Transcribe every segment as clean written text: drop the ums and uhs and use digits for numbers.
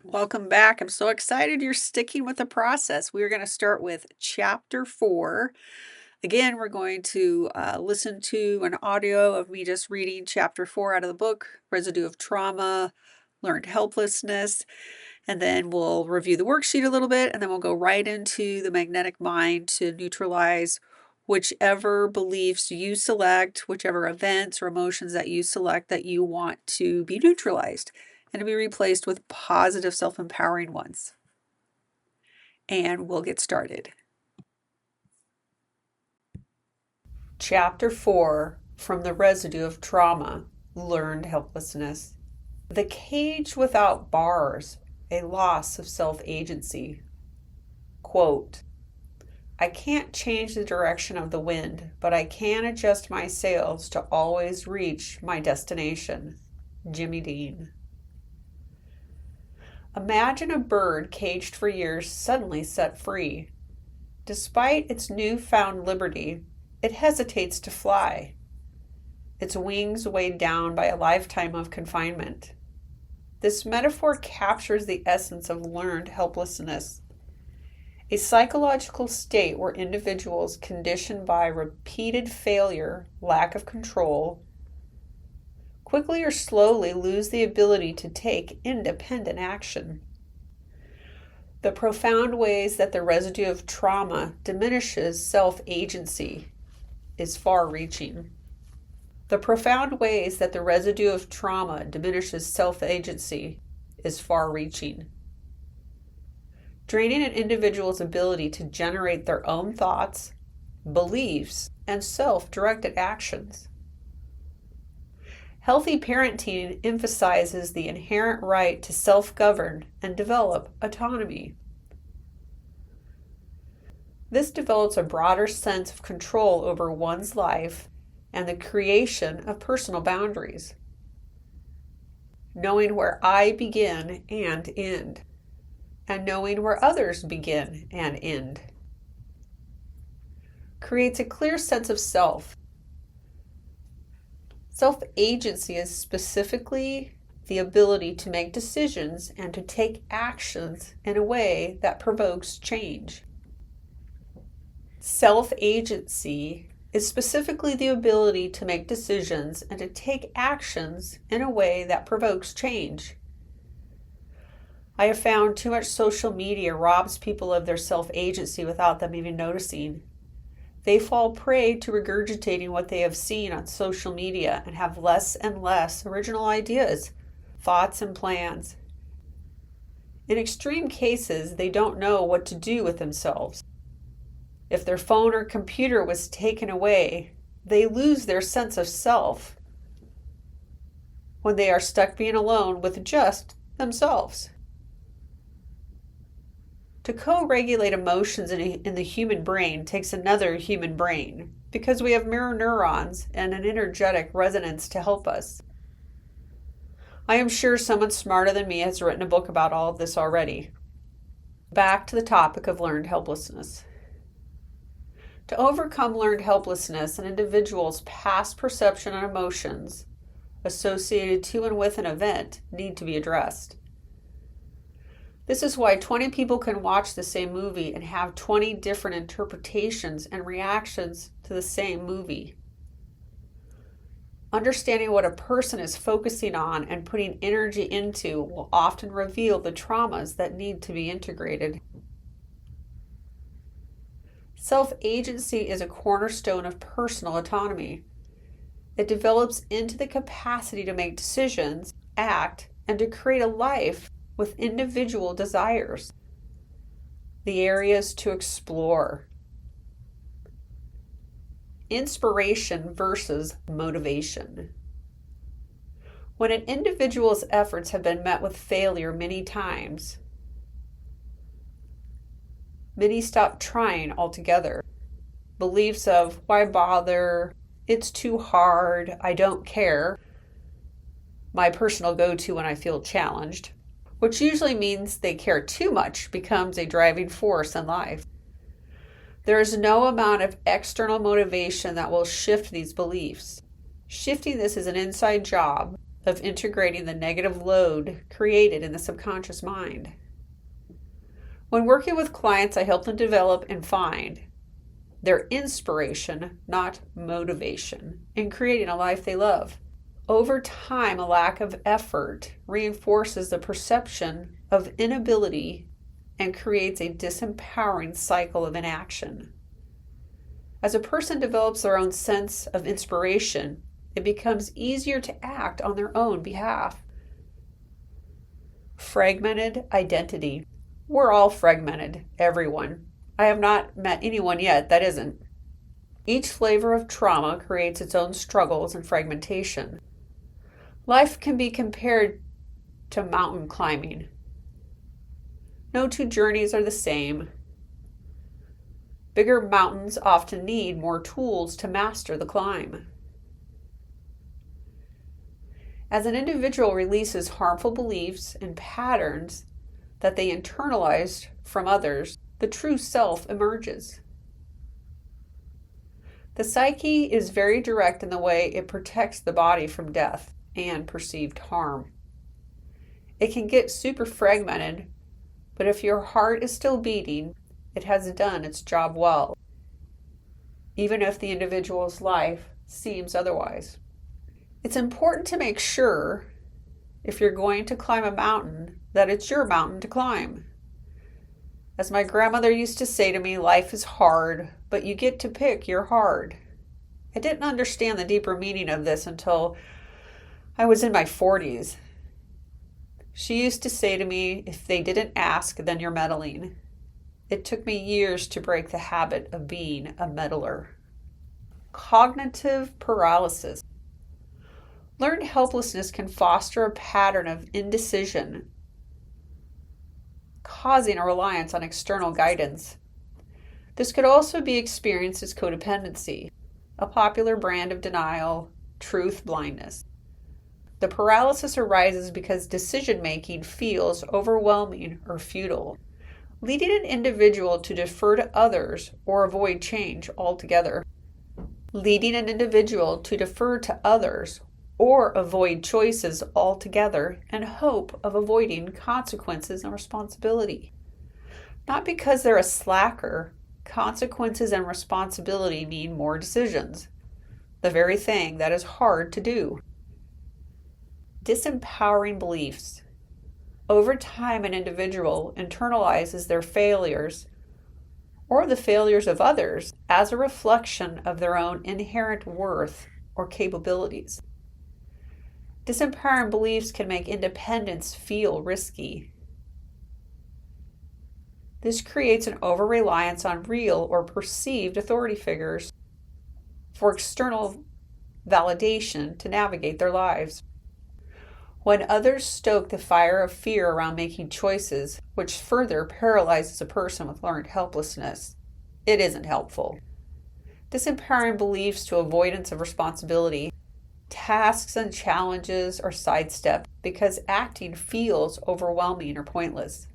Welcome back. I'm so excited you're sticking with the process. We're going to start with Chapter 4. Again, we're going to listen to an audio of me just reading Chapter 4 out of the book, Residue of Trauma, Learned Helplessness, and then we'll review the worksheet a little bit, and then we'll go right into the magnetic mind to neutralize whichever beliefs you select, whichever events or emotions that you select that you want to be neutralized and to be replaced with positive self-empowering ones. And we'll get started. Chapter 4, from the Residue of Trauma, Learned Helplessness. The cage without bars, a loss of self-agency. Quote, I can't change the direction of the wind, but I can adjust my sails to always reach my destination. Jimmy Dean. Imagine a bird caged for years suddenly set free. Despite its newfound liberty, it hesitates to fly, its wings weighed down by a lifetime of confinement. This metaphor captures the essence of learned helplessness, a psychological state where individuals conditioned by repeated failure, lack of control, quickly or slowly lose the ability to take independent action. The profound ways that the residue of trauma diminishes self-agency is far-reaching. The profound ways that the residue of trauma diminishes self-agency is far-reaching. Draining an individual's ability to generate their own thoughts, beliefs, and self-directed actions. Healthy parenting emphasizes the inherent right to self-govern and develop autonomy. This develops a broader sense of control over one's life and the creation of personal boundaries. Knowing where I begin and end, and knowing where others begin and end, creates a clear sense of self. Self-agency is specifically the ability to make decisions and to take actions in a way that provokes change. Self-agency is specifically the ability to make decisions and to take actions in a way that provokes change. I have found too much social media robs people of their self-agency without them even noticing. They fall prey to regurgitating what they have seen on social media and have less and less original ideas, thoughts, and plans. In extreme cases, they don't know what to do with themselves. If their phone or computer was taken away, they lose their sense of self when they are stuck being alone with just themselves. To co-regulate emotions in the human brain takes another human brain because we have mirror neurons and an energetic resonance to help us. I am sure someone smarter than me has written a book about all of this already. Back to the topic of learned helplessness. To overcome learned helplessness, an individual's past perception and emotions associated to and with an event need to be addressed. This is why 20 people can watch the same movie and have 20 different interpretations and reactions to the same movie. Understanding what a person is focusing on and putting energy into will often reveal the traumas that need to be integrated. Self-agency is a cornerstone of personal autonomy. It develops into the capacity to make decisions, act, and to create a life with individual desires. The areas to explore. Inspiration versus motivation. When an individual's efforts have been met with failure many times, many stop trying altogether. Beliefs of, why bother, it's too hard, I don't care, my personal go-to when I feel challenged, which usually means they care too much, becomes a driving force in life. There is no amount of external motivation that will shift these beliefs. Shifting this is an inside job of integrating the negative load created in the subconscious mind. When working with clients, I help them develop and find their inspiration, not motivation, in creating a life they love. Over time, a lack of effort reinforces the perception of inability and creates a disempowering cycle of inaction. As a person develops their own sense of inspiration, it becomes easier to act on their own behalf. Fragmented identity. We're all fragmented, everyone. I have not met anyone yet that isn't. Each flavor of trauma creates its own struggles and fragmentation. Life can be compared to mountain climbing. No two journeys are the same. Bigger mountains often need more tools to master the climb. As an individual releases harmful beliefs and patterns that they internalized from others, the true self emerges. The psyche is very direct in the way it protects the body from death and perceived harm. It can get super fragmented, but if your heart is still beating, it has done its job well, even if the individual's life seems otherwise. It's important to make sure, if you're going to climb a mountain, that it's your mountain to climb. As my grandmother used to say to me, life is hard, but you get to pick your hard. I didn't understand the deeper meaning of this until I was in my 40s. She used to say to me, if they didn't ask, then you're meddling. It took me years to break the habit of being a meddler. Cognitive paralysis. Learned helplessness can foster a pattern of indecision, causing a reliance on external guidance. This could also be experienced as codependency, a popular brand of denial, truth blindness. The paralysis arises because decision-making feels overwhelming or futile, leading an individual to defer to others or avoid change altogether. Leading an individual to defer to others or avoid choices altogether in hope of avoiding consequences and responsibility. Not because they're a slacker, consequences and responsibility mean more decisions, the very thing that is hard to do. Disempowering beliefs. Over time, an individual internalizes their failures or the failures of others as a reflection of their own inherent worth or capabilities. Disempowering beliefs can make independence feel risky. This creates an over-reliance on real or perceived authority figures for external validation to navigate their lives. When others stoke the fire of fear around making choices, which further paralyzes a person with learned helplessness, it isn't helpful. Disempowering beliefs to avoidance of responsibility, tasks and challenges are sidestepped because acting feels overwhelming or pointless.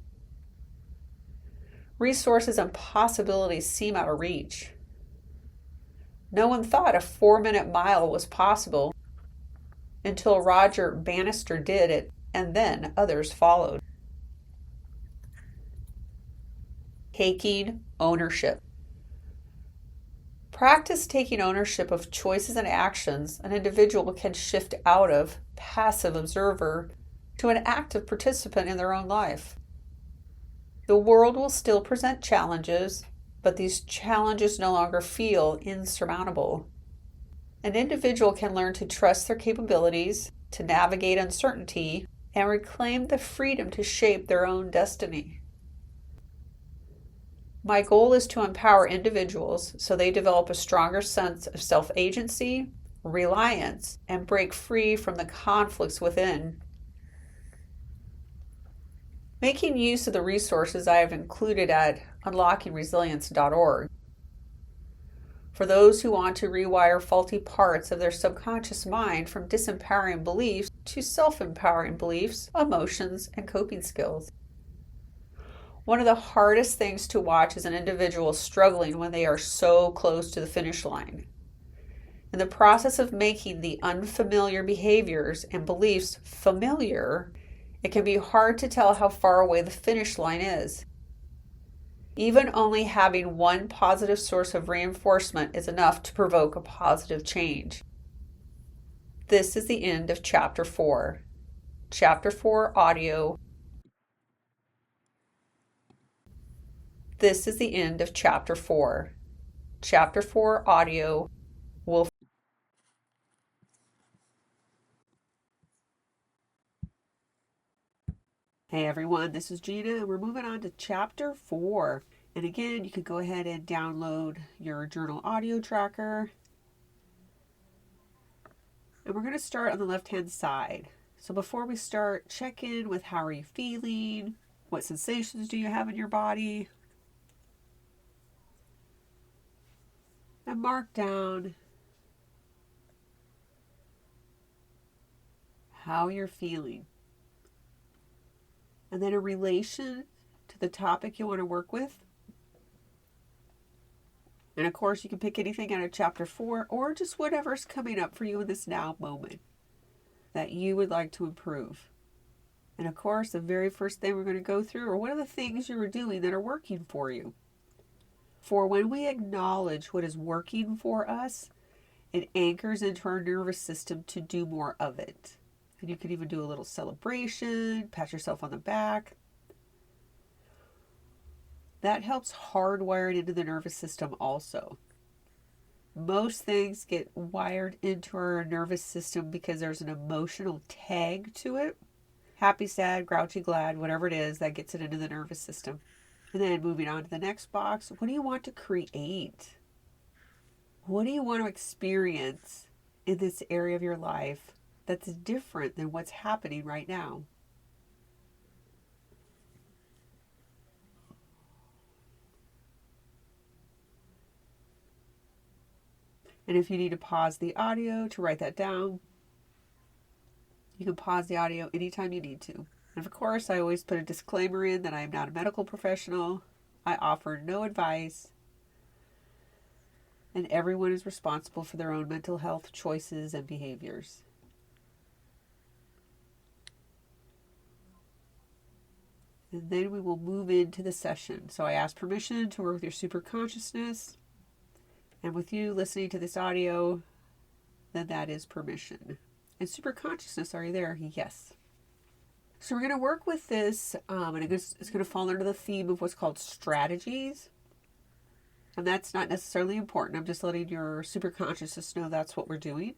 Resources and possibilities seem out of reach. No one thought a 4-minute mile was possible until Roger Bannister did it, and then others followed. Taking ownership. Practice taking ownership of choices and actions. An individual can shift out of passive observer to an active participant in their own life. The world will still present challenges, but these challenges no longer feel insurmountable. An individual can learn to trust their capabilities, to navigate uncertainty, and reclaim the freedom to shape their own destiny. My goal is to empower individuals so they develop a stronger sense of self-agency, reliance, and break free from the conflicts within. Making use of the resources I have included at unlockingresilience.org. For those who want to rewire faulty parts of their subconscious mind from disempowering beliefs to self-empowering beliefs, emotions, and coping skills. One of the hardest things to watch is an individual struggling when they are so close to the finish line. In the process of making the unfamiliar behaviors and beliefs familiar, it can be hard to tell how far away the finish line is. Even only having one positive source of reinforcement is enough to provoke a positive change. This is the end of Chapter 4. Chapter 4 audio. This is the end of Chapter 4. Chapter 4 audio will. Hey everyone, this is Gina, and we're moving on to Chapter 4. And again, you can go ahead and download your journal audio tracker. And we're going to start on the left-hand side. So before we start, check in with how are you feeling? What sensations do you have in your body? And mark down how you're feeling. And then in relation to the topic you want to work with. And of course, you can pick anything out of Chapter 4 or just whatever's coming up for you in this now moment that you would like to improve. And of course, the very first thing we're going to go through are what are the things you are doing that are working for you. For when we acknowledge what is working for us, it anchors into our nervous system to do more of it. And you can even do a little celebration, pat yourself on the back. That helps hardwire it into the nervous system also. Most things get wired into our nervous system because there's an emotional tag to it. Happy, sad, grouchy, glad, whatever it is, that gets it into the nervous system. And then moving on to the next box, what do you want to create? What do you want to experience in this area of your life that's different than what's happening right now? And if you need to pause the audio to write that down, you can pause the audio anytime you need to. And of course, I always put a disclaimer in that I am not a medical professional. I offer no advice. And everyone is responsible for their own mental health choices and behaviors. And then we will move into the session. So I ask permission to work with your superconsciousness. And with you listening to this audio, then that is permission. And superconsciousness, are you there? Yes. So we're going to work with this, and it's going to fall under the theme of what's called strategies. And that's not necessarily important. I'm just letting your superconsciousness know that's what we're doing.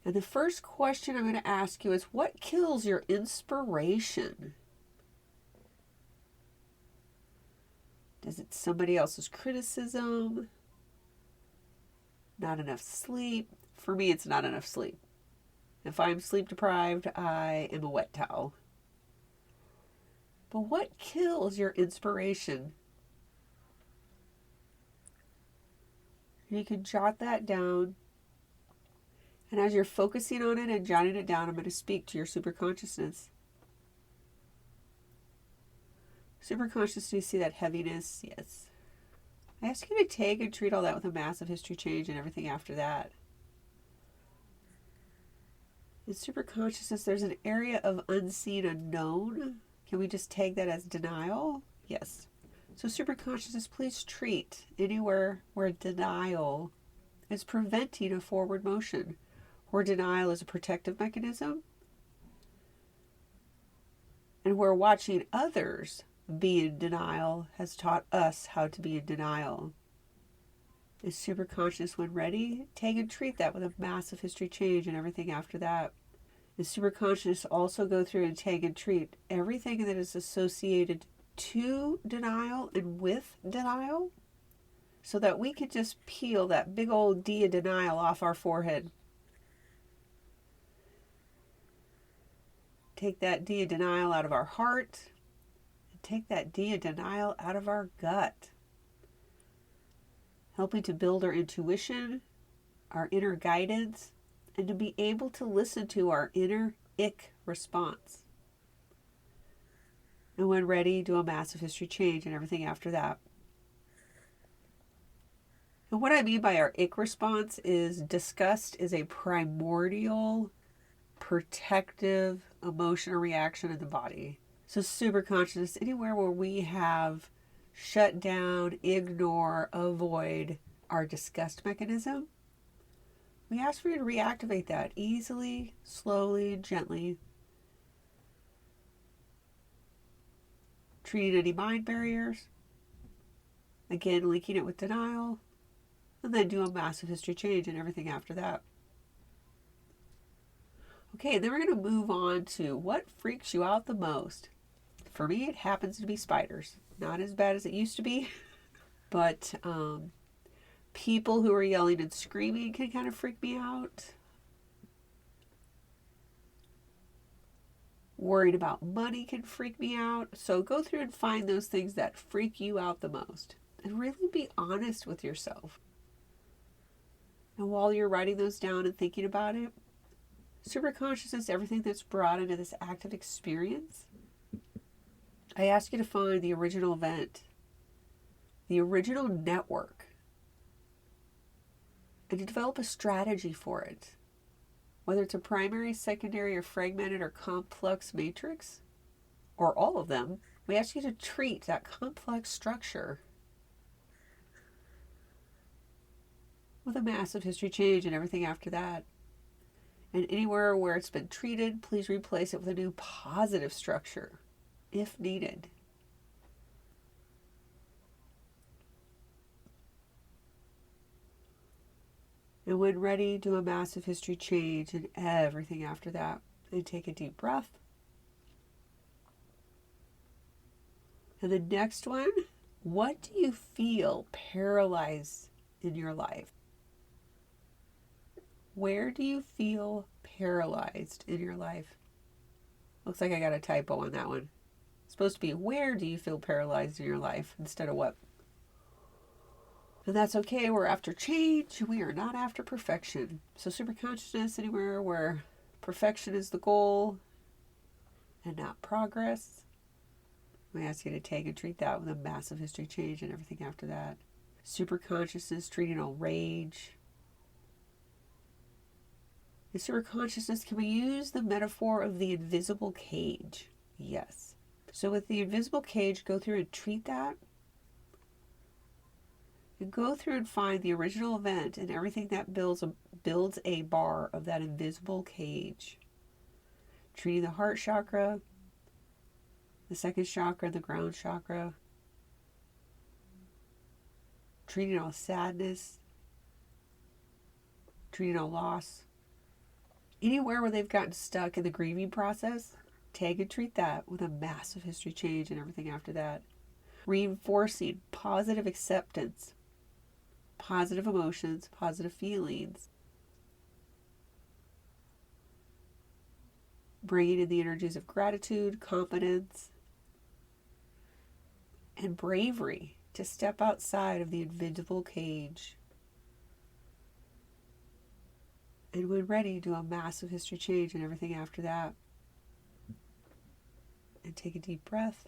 And the first question I'm going to ask you is, what kills your inspiration? Is it somebody else's criticism? Not enough sleep? For me, it's not enough sleep. If I'm sleep deprived, I am a wet towel. But what kills your inspiration? You can jot that down. And as you're focusing on it and jotting it down, I'm going to speak to your superconsciousness. Superconscious, do you see that heaviness? Yes. I ask you to take and treat all that with a massive history change and everything after that. In superconsciousness, there's an area of unseen unknown. Can we just take that as denial? Yes. So superconsciousness, please treat anywhere where denial is preventing a forward motion, where denial is a protective mechanism, and where watching others be in denial has taught us how to be in denial. Is superconscious, when ready, take and treat that with a massive history change and everything after that. Is superconscious also go through and take and treat everything that is associated to denial and with denial, so that we could just peel that big old D of denial off our forehead. Take that D of denial out of our heart, and take that D of denial out of our gut. Helping to build our intuition, our inner guidance, and to be able to listen to our inner ick response. And when ready, do a massive history change and everything after that. And what I mean by our ick response is disgust is a primordial protective emotional reaction in the body. So super conscious, anywhere where we have shut down, ignore, avoid our disgust mechanism, we ask for you to reactivate that easily, slowly, gently. Treating any mind barriers. Again, linking it with denial. And then do a massive history change and everything after that. Okay, then we're going to move on to what freaks you out the most. For me, it happens to be spiders. Not as bad as it used to be, but people who are yelling and screaming can kind of freak me out. Worried about money can freak me out. So go through and find those things that freak you out the most. And really be honest with yourself. And while you're writing those down and thinking about it, super consciousness, everything that's brought into this active experience, I ask you to find the original event, the original network, and to develop a strategy for it. Whether it's a primary, secondary, or fragmented or complex matrix, or all of them, we ask you to treat that complex structure with a massive history change and everything after that. And anywhere where it's been treated, please replace it with a new positive structure, if needed. And when ready, do a massive history change and everything after that. And take a deep breath. And the next one, what do you feel paralyzed in your life? Where do you feel paralyzed in your life? Looks like I got a typo on that one. It's supposed to be, where do you feel paralyzed in your life instead of what? And that's okay. We're after change. We are not after perfection. So super consciousness, anywhere where perfection is the goal and not progress, we ask you to take and treat that with a massive history change and everything after that. Super consciousness, treating all rage. In super consciousness, can we use the metaphor of the invisible cage? Yes. So with the invisible cage, go through and treat that. And go through and find the original event and everything that builds a bar of that invisible cage. Treating the heart chakra, the second chakra, the ground chakra. Treating all sadness. Treating all loss. Anywhere where they've gotten stuck in the grieving process, take and treat that with a massive history change and everything after that. Reinforcing positive acceptance, positive emotions, positive feelings. Bringing in the energies of gratitude, confidence, and bravery to step outside of the invisible cage. And when ready, do a massive history change and everything after that. And take a deep breath.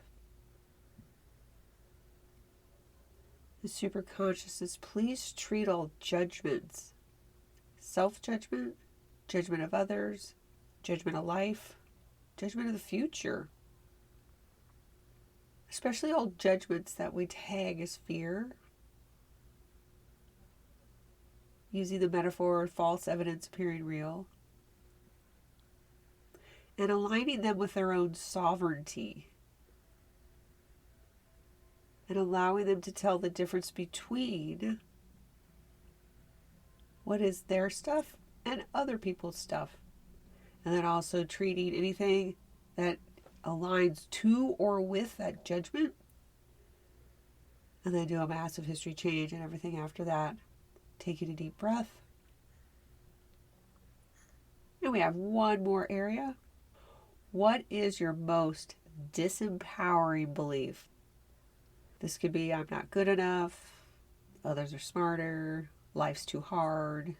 The super consciousness, please treat all judgments, self-judgment, judgment of others, judgment of life, judgment of the future, especially all judgments that we tag as fear, using the metaphor of false evidence appearing real, and aligning them with their own sovereignty, and allowing them to tell the difference between what is their stuff and other people's stuff. And then also treating anything that aligns to or with that judgment. And then do a massive history change and everything after that. Taking a deep breath. And we have one more area. What is your most disempowering belief? This could be, I'm not good enough, others are smarter, life's too hard,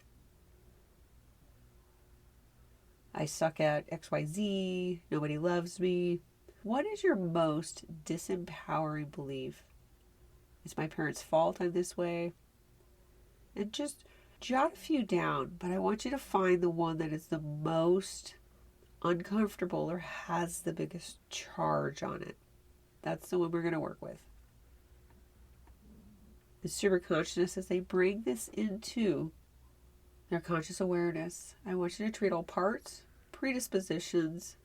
I suck at XYZ, nobody loves me. What is your most disempowering belief? It's my parents' fault I'm this way. and just jot a few down, but I want you to find the one that is the most uncomfortable or has the biggest charge on it. That's the one we're going to work with. The superconsciousness, as they bring this into their conscious awareness, I want you to treat all parts, predispositions,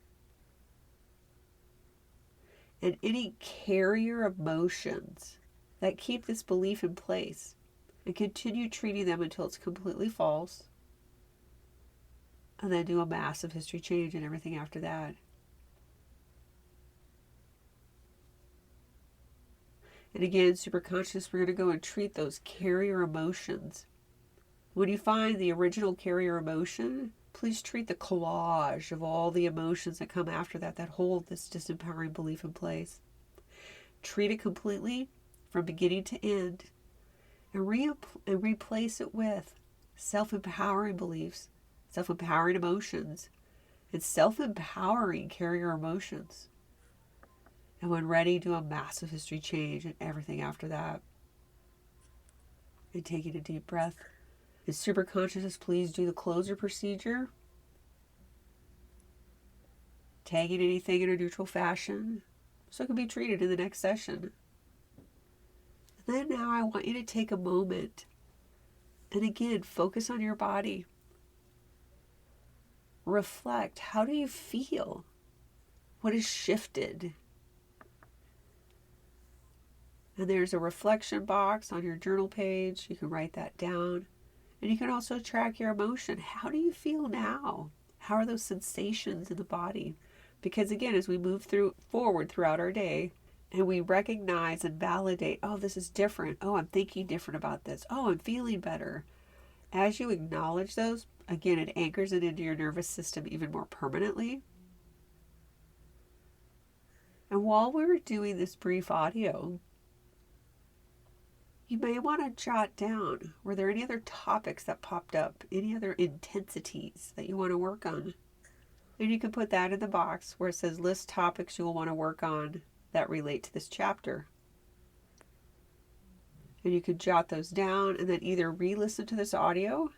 and any carrier emotions that keep this belief in place, and continue treating them until it's completely false, and then do a massive history change and everything after that. And again, superconscious, we're going to go and treat those carrier emotions. When you find the original carrier emotion, please treat the collage of all the emotions that come after that hold this disempowering belief in place. Treat it completely from beginning to end, and replace it with self-empowering beliefs, self-empowering emotions, and self-empowering carrier emotions. And when ready, do a massive history change and everything after that. And taking a deep breath. And superconsciousness, please do the closer procedure. Tagging anything in a neutral fashion so it can be treated in the next session. And then now I want you to take a moment and again focus on your body. Reflect. How do you feel? What has shifted? And there's a reflection box on your journal page. You can write that down. And you can also track your emotion. How do you feel now? How are those sensations in the body? Because again, as we move forward throughout our day, and we recognize and validate, oh, this is different. Oh, I'm thinking different about this. Oh, I'm feeling better. As you acknowledge those, again, it anchors it into your nervous system even more permanently. And while we're doing this brief audio, you may want to jot down, were there any other topics that popped up, any other intensities that you want to work on? And you can put that in the box where it says list topics you'll want to work on that relate to this chapter. And you could jot those down and then either re-listen to this audio,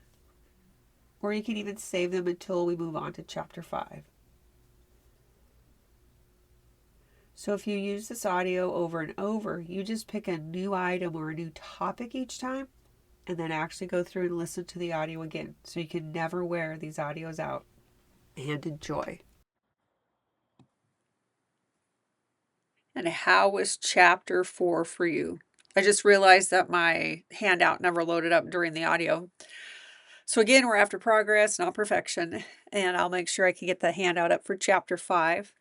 or you can even save them until we move on to chapter 5. So if you use this audio over and over, you just pick a new item or a new topic each time, and then actually go through and listen to the audio again. So you can never wear these audios out, and enjoy. And how was chapter 4 for you? I just realized that my handout never loaded up during the audio. So again, we're after progress, not perfection. And I'll make sure I can get the handout up for chapter 5.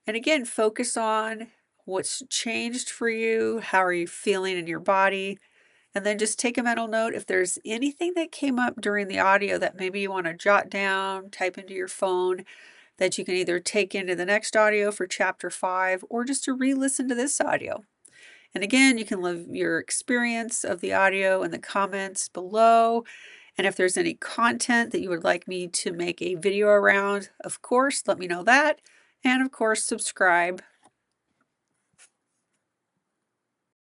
And again, focus on what's changed for you. How are you feeling in your body? And then just take a mental note if there's anything that came up during the audio that maybe you want to jot down, type into your phone, that you can either take into the next audio for chapter 5 or just to re-listen to this audio. And again, you can leave your experience of the audio in the comments below. And if there's any content that you would like me to make a video around, of course, let me know that. And of course, subscribe